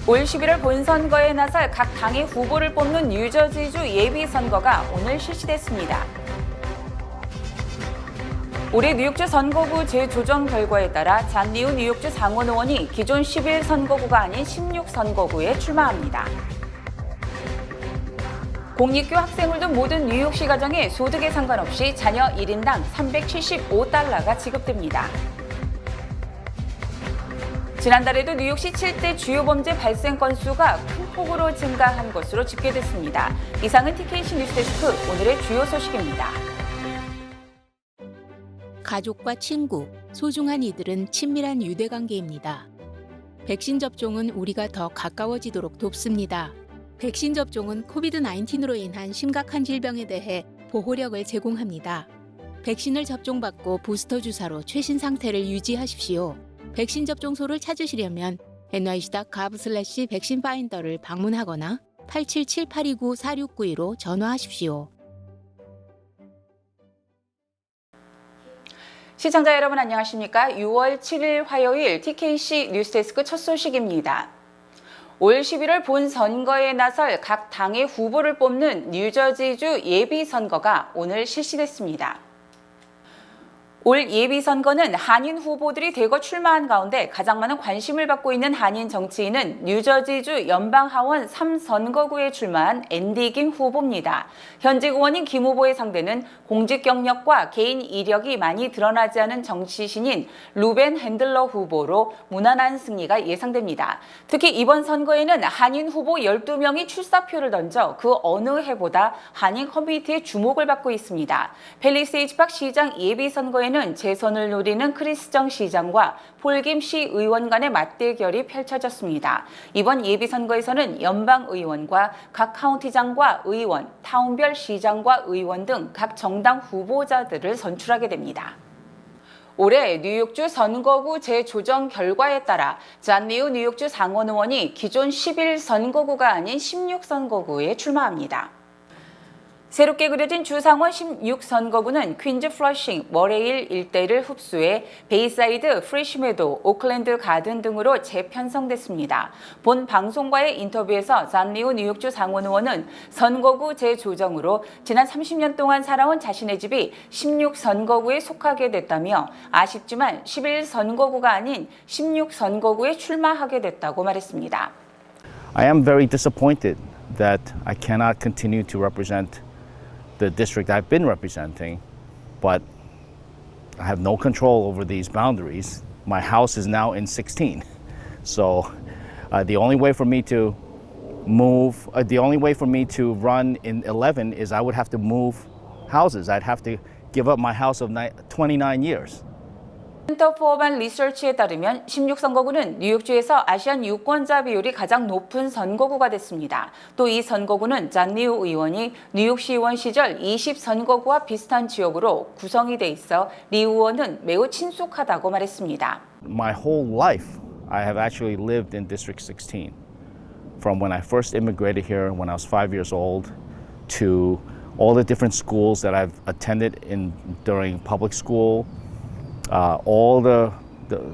올 11월 본선거에 나설 각 당의 후보를 뽑는 뉴저지주 예비선거가 오늘 실시됐습니다. 올해 뉴욕주 선거구 재조정 결과에 따라 잔 리우 뉴욕주 상원 의원이 기존 11선거구가 아닌 16선거구에 출마합니다. 공립교 학생을 둔 모든 뉴욕시 가정에 소득에 상관없이 자녀 1인당 375달러가 지급됩니다. 지난달에도 뉴욕시 7대 주요 범죄 발생 건수가 큰 폭으로 증가한 것으로 집계됐습니다. 이상은 TKC 뉴스데스크 오늘의 주요 소식입니다. 가족과 친구, 소중한 이들은 친밀한 유대관계입니다. 백신 접종은 우리가 더 가까워지도록 돕습니다. 백신 접종은 코비드-19로 인한 심각한 질병에 대해 보호력을 제공합니다. 백신을 접종받고 부스터 주사로 최신 상태를 유지하십시오. 백신 접종소를 찾으시려면 nyc.gov/백신파인더를 방문하거나 877-829-4692로 전화하십시오. 시청자 여러분 안녕하십니까? 6월 7일 화요일 TKC 뉴스데스크 첫 소식입니다. 올 11월 본선거에 나설 각 당의 후보를 뽑는 뉴저지주 예비선거가 오늘 실시됐습니다. 올 예비선거는 한인 후보들이 대거 출마한 가운데 가장 많은 관심을 받고 있는 한인 정치인은 뉴저지주 연방하원 3선거구에 출마한 앤디 김 후보입니다. 현직 의원인 김 후보의 상대는 공직 경력과 개인 이력이 많이 드러나지 않은 정치신인 루벤 핸들러 후보로 무난한 승리가 예상됩니다. 특히 이번 선거에는 한인 후보 12명이 출사표를 던져 그 어느 해보다 한인 커뮤니티의 주목을 받고 있습니다. 팰리세이드팍 시장 예비선거에는 재선을 노리는 크리스정 시장과 폴김 시의원 간의 맞대결이 펼쳐졌습니다. 이번 예비선거에서는 연방의원과 각 카운티장과 의원, 타운별 시장과 의원 등 각 정당 후보자들을 선출하게 됩니다. 올해 뉴욕주 선거구 재조정 결과에 따라 잔 리우 뉴욕주 상원 의원이 기존 11선거구가 아닌 16선거구에 출마합니다. 새롭게 그려진 주상원 16선거구는 퀸즈 플러싱, 머레일 일대를 흡수해 베이사이드, 프레시메도, 오클랜드 가든 등으로 재편성됐습니다. 본 방송과의 인터뷰에서 잔 리우 뉴욕주 상원 의원은 선거구 재조정으로 지난 30년 동안 살아온 자신의 집이 16선거구에 속하게 됐다며 아쉽지만 11선거구가 아닌 16선거구에 출마하게 됐다고 말했습니다. I am very disappointed that I cannot continue to represent the district I've been representing, but I have no control over these boundaries. My house is now in 16. So the only way for me to run in 11 is I would have to move houses. I'd have to give up my house of 29 years. 센터 포 어반 리서치에 따르면 16선거구는 뉴욕주에서 아시안 유권자 비율이 가장 높은 선거구가 됐습니다. 또 이 선거구는 잔 리우 의원이 뉴욕시 의원 시절 20선거구와 비슷한 지역으로 구성이 돼 있어 리우 의원은 매우 친숙하다고 말했습니다. My whole life I have actually lived in District 16. From when I first immigrated here when I was 5 years old to all the different schools that I've attended during public school.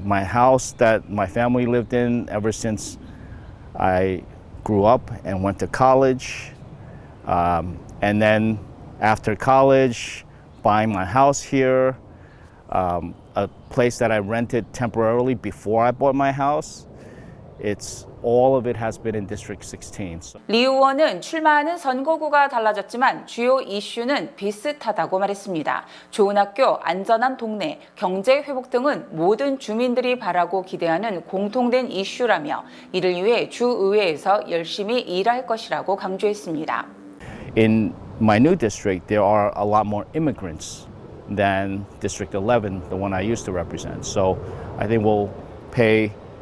My house that my family lived in ever since I grew up and went to college, and then after college, buying my house here, a place that I rented temporarily before I bought my house. All of it has been in District 16. 리 의원은 출마하는 선거구가 달라졌지만 주요 이슈는 비슷하다고 말했습니다. 좋은 학교, 안전한 동네, 경제 회복 등은 모든 주민들이 바라고 기대하는 공통된 이슈라며 이를 위해 주 의회에서 열심히 일할 것이라고 강조했습니다. In my new district, there are a lot more immigrants than District 11, the one I used to represent. So I think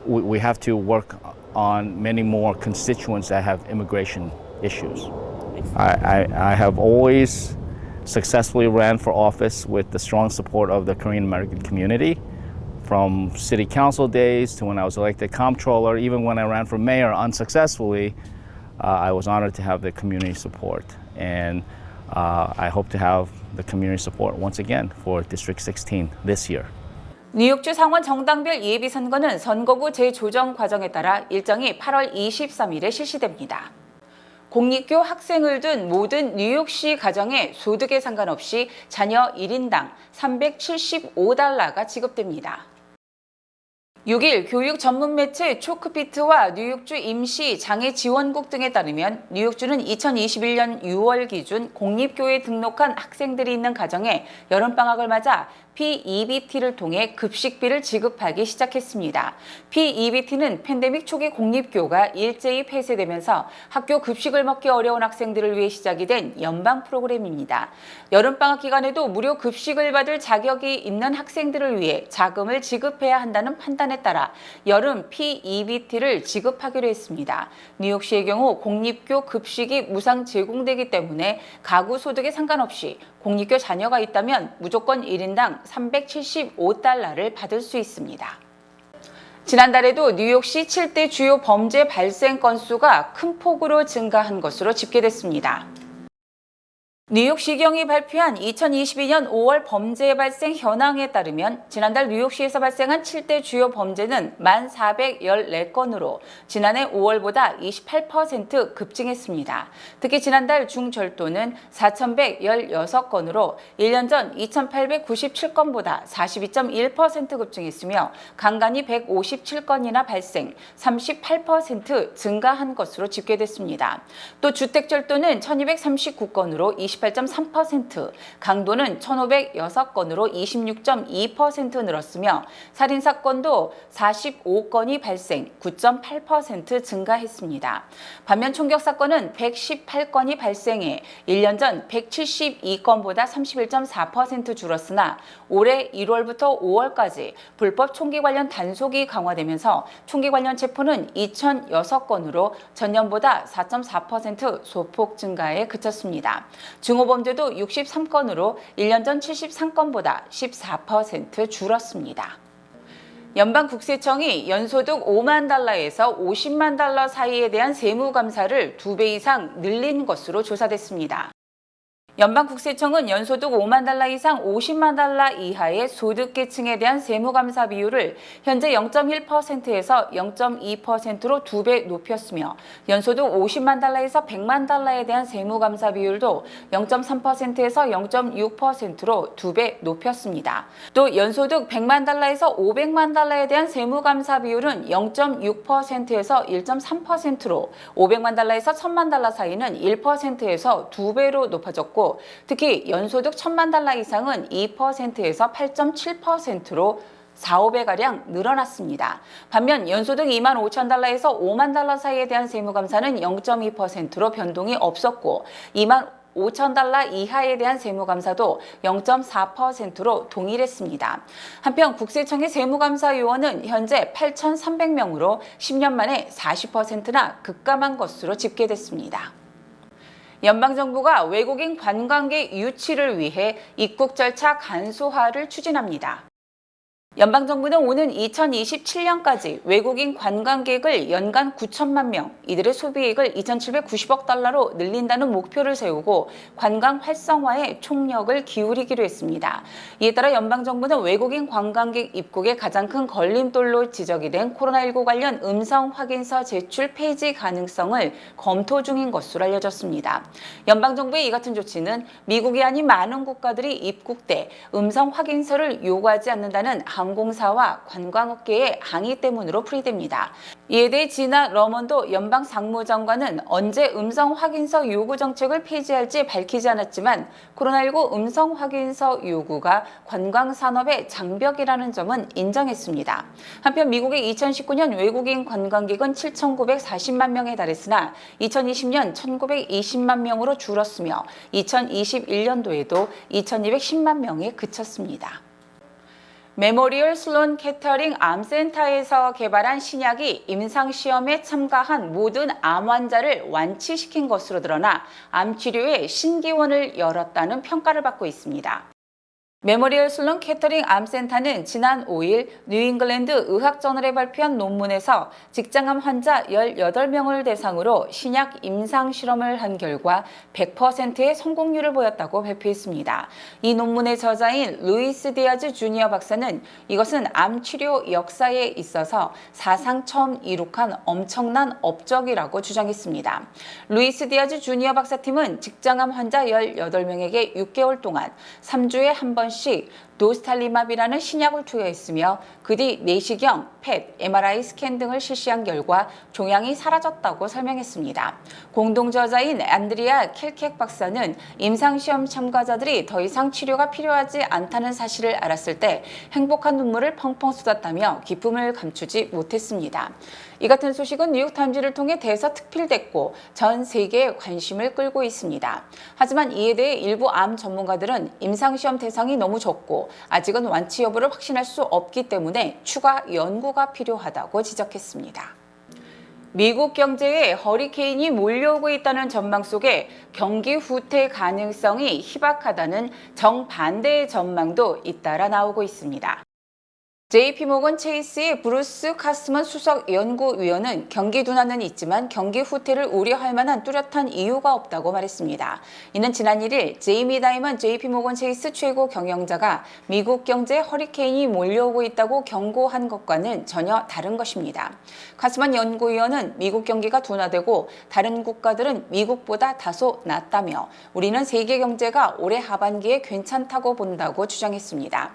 we have to work on many more constituents that have immigration issues. I have always successfully ran for office with the strong support of the Korean American community, from city council days to when I was elected comptroller. Even when I ran for mayor unsuccessfully, I was honored to have the community support. And I hope to have the community support once again for District 16 this year. 뉴욕주 상원 정당별 예비선거는 선거구 재조정 과정에 따라 일정이 8월 23일에 실시됩니다. 공립교 학생을 둔 모든 뉴욕시 가정에 소득에 상관없이 자녀 1인당 375달러가 지급됩니다. 6일 교육 전문 매체 초크피트와 뉴욕주 임시 장애 지원국 등에 따르면 뉴욕주는 2021년 6월 기준 공립교에 등록한 학생들이 있는 가정에 여름방학을 맞아 PEBT를 통해 급식비를 지급하기 시작했습니다. PEBT는 팬데믹 초기 공립교가 일제히 폐쇄되면서 학교 급식을 먹기 어려운 학생들을 위해 시작이 된 연방 프로그램입니다. 여름방학 기간에도 무료 급식을 받을 자격이 있는 학생들을 위해 자금을 지급해야 한다는 판단에 따라 여름 PEBT를 지급하기로 했습니다. 뉴욕시의 경우 공립교 급식이 무상 제공되기 때문에 가구 소득에 상관없이 공립교 자녀가 있다면 무조건 1인당 375달러를 받을 수 있습니다. 지난달에도 뉴욕시 7대 주요 범죄 발생 건수가 큰 폭으로 증가한 것으로 집계됐습니다. 뉴욕시경이 발표한 2022년 5월 범죄 발생 현황에 따르면 지난달 뉴욕시에서 발생한 7대 주요 범죄는 1,414건으로 지난해 5월보다 28% 급증했습니다. 특히 지난달 중절도는 4,116건으로 1년 전 2,897건보다 42.1% 급증했으며 강간이 157건이나 발생, 38% 증가한 것으로 집계됐습니다. 또 주택절도는 1,239건으로 28.3%, 강도는 1,506건으로 26.2% 늘었으며 살인사건도 45건이 발생, 9.8% 증가했습니다. 반면 총격사건은 118건이 발생해 1년 전 172건보다 31.4% 줄었으나 올해 1월부터 5월까지 불법 총기 관련 단속이 강화되면서 총기 관련 체포는 2,006건으로 전년보다 4.4% 소폭 증가에 그쳤습니다. 증오범죄도 63건으로 1년 전 73건보다 14% 줄었습니다. 연방국세청이 연소득 5만 달러에서 50만 달러 사이에 대한 세무감사를 2배 이상 늘린 것으로 조사됐습니다. 연방국세청은 연소득 5만 달러 이상 50만 달러 이하의 소득계층에 대한 세무감사 비율을 현재 0.1%에서 0.2%로 2배 높였으며 연소득 50만 달러에서 100만 달러에 대한 세무감사 비율도 0.3%에서 0.6%로 2배 높였습니다. 또 연소득 100만 달러에서 500만 달러에 대한 세무감사 비율은 0.6%에서 1.3%로 500만 달러에서 1000만 달러 사이는 1%에서 2배로 높아졌고 특히 연소득 1,000만 달러 이상은 2%에서 8.7%로 4, 5배가량 늘어났습니다. 반면 연소득 2만 5천 달러에서 5만 달러 사이에 대한 세무감사는 0.2%로 변동이 없었고 2만 5천 달러 이하에 대한 세무감사도 0.4%로 동일했습니다. 한편 국세청의 세무감사 요원은 현재 8,300명으로 10년 만에 40%나 급감한 것으로 집계됐습니다. 연방정부가 외국인 관광객 유치를 위해 입국 절차 간소화를 추진합니다. 연방정부는 오는 2027년까지 외국인 관광객을 연간 9천만 명, 이들의 소비액을 2,790억 달러로 늘린다는 목표를 세우고 관광 활성화에 총력을 기울이기로 했습니다. 이에 따라 연방정부는 외국인 관광객 입국의 가장 큰 걸림돌로 지적이 된 코로나19 관련 음성 확인서 제출 폐지 가능성을 검토 중인 것으로 알려졌습니다. 연방정부의 이 같은 조치는 미국이 아닌 많은 국가들이 입국 때 음성 확인서를 요구하지 않는다는 항공사와 관광업계의 항의 때문으로 풀이됩니다. 이에 대해 지나 러먼도 연방상무장관은 언제 음성 확인서 요구 정책을 폐지할지 밝히지 않았지만 코로나19 음성 확인서 요구가 관광산업의 장벽이라는 점은 인정했습니다. 한편 미국의 2019년 외국인 관광객은 7,940만 명에 달했으나 2020년 1,920만 명으로 줄었으며 2021년도에도 2,210만 명에 그쳤습니다. 메모리얼 슬론 캐터링 암센터에서 개발한 신약이 임상시험에 참가한 모든 암 환자를 완치시킨 것으로 드러나 암 치료에 신기원을 열었다는 평가를 받고 있습니다. 메모리얼 슬론 캐터링 암센터는 지난 5일 뉴잉글랜드 의학저널에 발표한 논문에서 직장암 환자 18명을 대상으로 신약 임상 실험을 한 결과 100%의 성공률을 보였다고 발표했습니다. 이 논문의 저자인 루이스 디아즈 주니어 박사는 이것은 암 치료 역사에 있어서 사상 처음 이룩한 엄청난 업적이라고 주장했습니다. 루이스 디아즈 주니어 박사팀은 직장암 환자 18명에게 6개월 동안 3주에 한 번씩 도스탈리맙이라는 신약을 투여했으며 그 뒤 내시경, 펫, MRI 스캔 등을 실시한 결과 종양이 사라졌다고 설명했습니다. 공동 저자인 안드리아 킬캑 박사는 임상시험 참가자들이 더 이상 치료가 필요하지 않다는 사실을 알았을 때 행복한 눈물을 펑펑 쏟았다며 기쁨을 감추지 못했습니다. 이 같은 소식은 뉴욕타임즈를 통해 대서특필됐고 전 세계에 관심을 끌고 있습니다. 하지만 이에 대해 일부 암 전문가들은 임상시험 대상이 너무 적고 아직은 완치 여부를 확신할 수 없기 때문에 추가 연구가 필요하다고 지적했습니다. 미국 경제에 허리케인이 몰려오고 있다는 전망 속에 경기 후퇴 가능성이 희박하다는 정반대의 전망도 잇따라 나오고 있습니다. JP모건 체이스의 브루스 카스먼 수석 연구위원은 경기 둔화는 있지만 경기 후퇴를 우려할 만한 뚜렷한 이유가 없다고 말했습니다. 이는 지난 1일 제이미 다이먼 JP모건 체이스 최고 경영자가 미국 경제에 허리케인이 몰려오고 있다고 경고한 것과는 전혀 다른 것입니다. 카스먼 연구위원은 미국 경기가 둔화되고 다른 국가들은 미국보다 다소 낫다며 우리는 세계 경제가 올해 하반기에 괜찮다고 본다고 주장했습니다.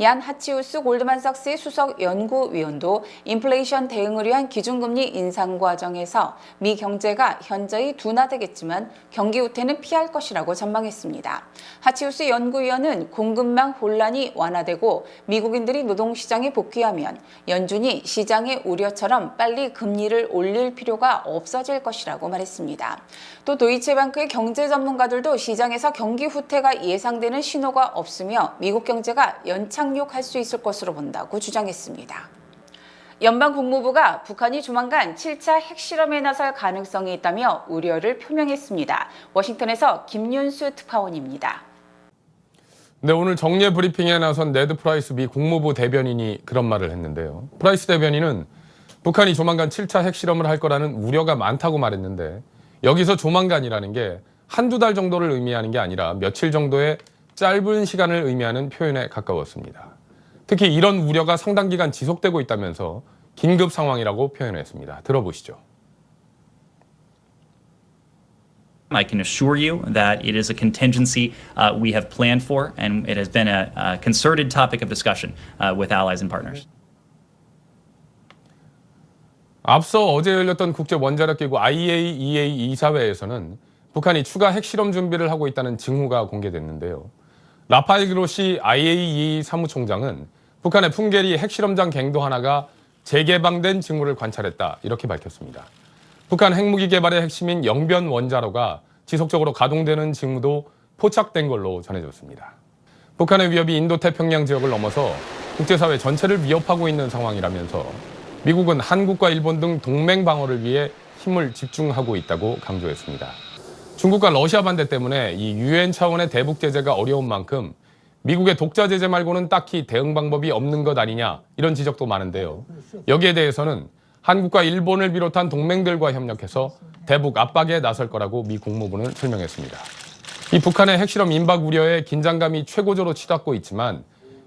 얀 하치우스 골드만삭스의 수석 연구위원도 인플레이션 대응을 위한 기준금리 인상 과정에서 미 경제가 현저히 둔화되겠지만 경기 후퇴는 피할 것이라고 전망했습니다. 하치우스 연구위원은 공급망 혼란이 완화되고 미국인들이 노동시장에 복귀하면 연준이 시장의 우려처럼 빨리 금리를 올릴 필요가 없어질 것이라고 말했습니다. 또 도이체ban크의 경제 전문가들도 시장에서 경기 후퇴가 예상되는 신호가 없으며 미국 경제가 연착륙할 수 있을 것으로 본다고 주장했습니다. 연방국무부가 북한이 조만간 7차 핵실험에 나설 가능성이 있다며 우려를 표명했습니다. 워싱턴에서 김윤수 특파원입니다. 네, 오늘 정례 브리핑에 나선 네드 프라이스 미 국무부 대변인이 그런 말을 했는데요. 프라이스 대변인은 북한이 조만간 7차 핵실험을 할 거라는 우려가 많다고 말했는데 여기서 조만간이라는 게 한두 달 정도를 의미하는 게 아니라 며칠 정도의 짧은 시간을 의미하는 표현에 가까웠습니다. 특히 이런 우려가 상당 기간 지속되고 있다면서 긴급 상황이라고 표현했습니다. 들어보시죠. I can assure you that it is a contingency we have planned for, and it has been a concerted topic of discussion with allies and partners. 앞서 어제 열렸던 국제원자력기구 IAEA 이사회에서는 북한이 추가 핵실험 준비를 하고 있다는 징후가 공개됐는데요. 라파엘 그로시 IAEA 사무총장은 북한의 풍계리 핵실험장 갱도 하나가 재개방된 징후를 관찰했다 이렇게 밝혔습니다. 북한 핵무기 개발의 핵심인 영변 원자로가 지속적으로 가동되는 징후도 포착된 걸로 전해졌습니다. 북한의 위협이 인도태평양 지역을 넘어서 국제사회 전체를 위협하고 있는 상황이라면서 미국은 한국과 일본 등 동맹 방어를 위해 힘을 집중하고 있다고 강조했습니다. 중국과 러시아 반대 때문에 이 유엔 차원의 대북 제재가 어려운 만큼 미국의 독자 제재 말고는 딱히 대응 방법이 없는 것 아니냐 이런 지적도 많은데요. 여기에 대해서는 한국과 일본을 비롯한 동맹들과 협력해서 대북 압박에 나설 거라고 미 국무부는 설명했습니다. 이 북한의 핵실험 임박 우려에 긴장감이 최고조로 치닫고 있지만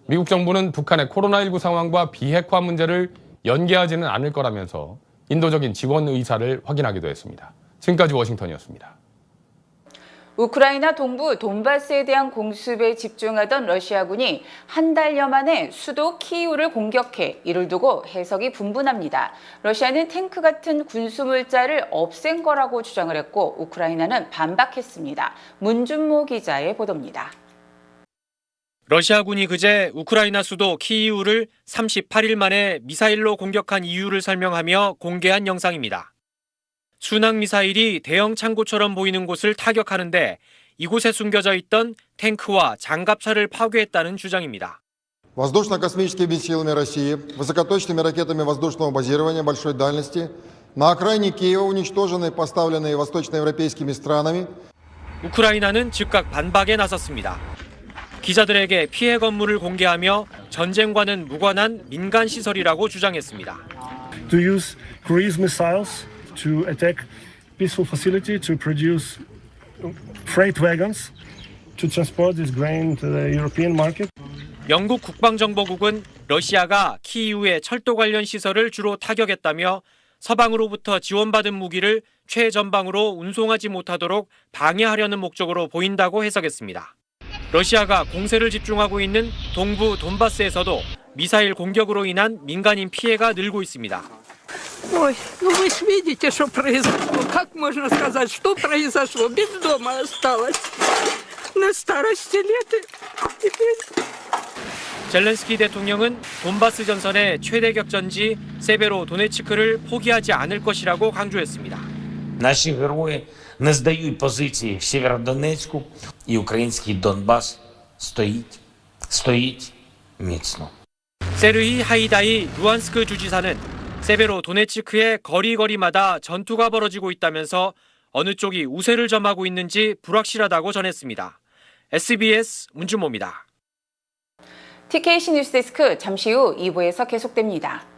미국 정부는 북한의 코로나19 상황과 비핵화 문제를 연계하지는 않을 거라면서 인도적인 지원 의사를 확인하기도 했습니다. 지금까지 워싱턴이었습니다. 우크라이나 동부 돈바스에 대한 공습에 집중하던 러시아군이 한 달여 만에 수도 키이우를 공격해 이를 두고 해석이 분분합니다. 러시아는 탱크 같은 군수물자를 없앤 거라고 주장을 했고 우크라이나는 반박했습니다. 문준모 기자의 보도입니다. 러시아군이 그제 우크라이나 수도 키이우를 38일 만에 미사일로 공격한 이유를 설명하며 공개한 영상입니다. 순항 미사일이 대형 창고처럼 보이는 곳을 타격하는데 이곳에 숨겨져 있던 탱크와 장갑차를 파괴했다는 주장입니다. Воздушно-космическими силами России, высокоточными ракетами воздушного базирования большой дальности на окраине Киева уничтожены поставленные восточноевропейскими странами. 우크라이나는 즉각 반박에 나섰습니다. 기자들에게 피해 건물을 공개하며 전쟁과는 무관한 민간 시설이라고 주장했습니다. To use cruise missiles to attack peaceful facility to produce freight wagons to transport this grain to the European market. 영국 국방정보국은 러시아가 키이우의 철도 관련 시설을 주로 타격했다며 서방으로부터 지원받은 무기를 최전방으로 운송하지 못하도록 방해하려는 목적으로 보인다고 해석했습니다. 러시아가 공세를 집중하고 있는 동부 돈바스에서도 미사일 공격으로 인한 민간인 피해가 늘고 있습니다. Ой, ну вы ж видите, что произошло. Как можно сказать, что произошло? Без дома осталась. На старости лет. Теперь... 젤렌스키 대통령은 돈바스 전선의 최대 격전지 세베로도네츠크를 포기하지 않을 것이라고 강조했습니다. Наші герої не здають позиції в Сєвєродонецьку, і український Донбас стоїть міцно. 세르히 하이다이 루안스크 주지사는 세베로도네츠크의 거리마다 전투가 벌어지고 있다면서 어느 쪽이 우세를 점하고 있는지 불확실하다고 전했습니다. SBS 문준모입니다. TKC 뉴스데스크 잠시 후 2부에서 계속됩니다.